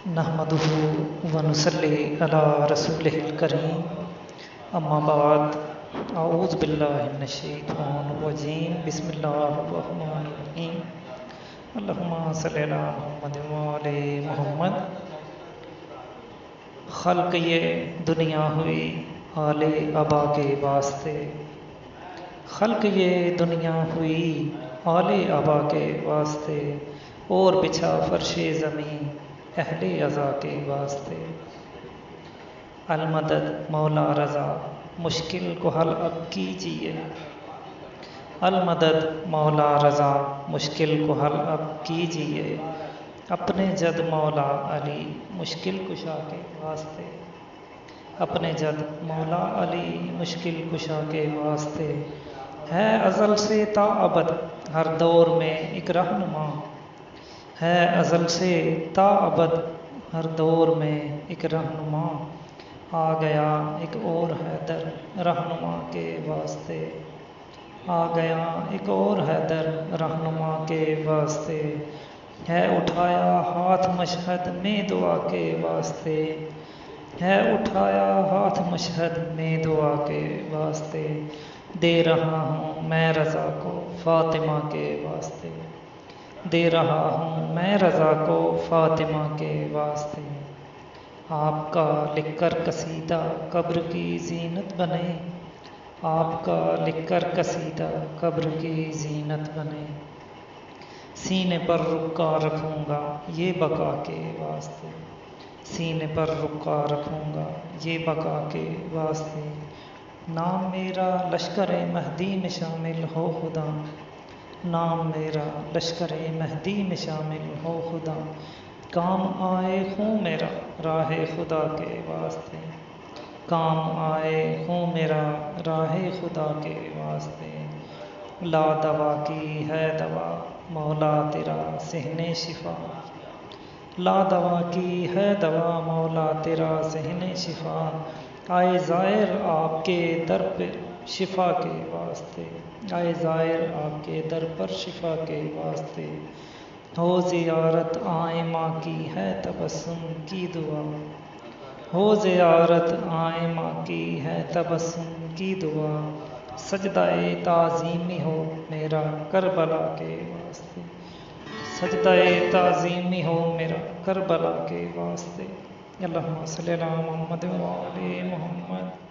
نحمده ونصلی علی رسولہ الکریم اما بعد اعوذ باللہ من الشیطان الرجیم بسم اللہ الرحمن الرحیم اللہم صلی علی محمد وعلی محمد۔ خلق یہ دنیا ہوئی آل ابا کے واسطے، خلق یہ دنیا ہوئی آل ابا کے واسطے، اور بچھا فرش زمین اہل عزا کے واسطے۔ المدد مولا رضا مشکل کو حل اب کیجیے، المدد مولا رضا مشکل کو حل اب کیجیے، اپنے جد مولا علی مشکل کشا کے واسطے، اپنے جد مولا علی مشکل کشا کے واسطے۔ ہے ازل سے تا ابد ہر دور میں ایک رہنما، ہے ازل سے تا ابد ہر دور میں ایک رہنما، آ گیا ایک اور حیدر رہنما کے واسطے، آ گیا ایک اور حیدر رہنما کے واسطے۔ ہے اٹھایا ہاتھ مشہد میں دعا کے واسطے، ہے اٹھایا ہاتھ مشہد میں دعا کے واسطے، دے رہا ہوں میں رضا کو فاطمہ کے واسطے، دے رہا ہوں میں رضا کو فاطمہ کے واسطے۔ آپ کا لکھ کر قصیدہ قبر کی زینت بنے، آپ کا لکھ کر قصیدہ قبر کی زینت بنے، سینے پر رکا رکھوں گا یہ بقا کے واسطے، سینے پر رکا رکھوں گا یہ بقا کے واسطے۔ نام میرا لشکر مہدی میں شامل ہو خدا، نام میرا لشکر مہدی میں شامل ہو خدا، کام آئے خوں میرا راہ خدا کے واسطے، کام آئے خوں میرا راہ خدا کے واسطے۔ لا دوا کی ہے دوا مولا تیرا صحن شفا، لا دوا کی ہے دوا مولا تیرا صحن شفا، آئے زائر آپ کے در پر شفا کے واسطے، آئے زائر آپ کے در پر شفا کے واسطے۔ ہو زیارت آئیں ماں کی ہے تبسم کی دعا، ہو زیارت آئیں ماں کی ہے تبسم کی دعا، سجدہ تعظیمی ہو میرا کربلا کے واسطے، سجدہ تعظیمی ہو میرا کربلا کے واسطے۔ اللہم صلی علی محمد وعلی محمد۔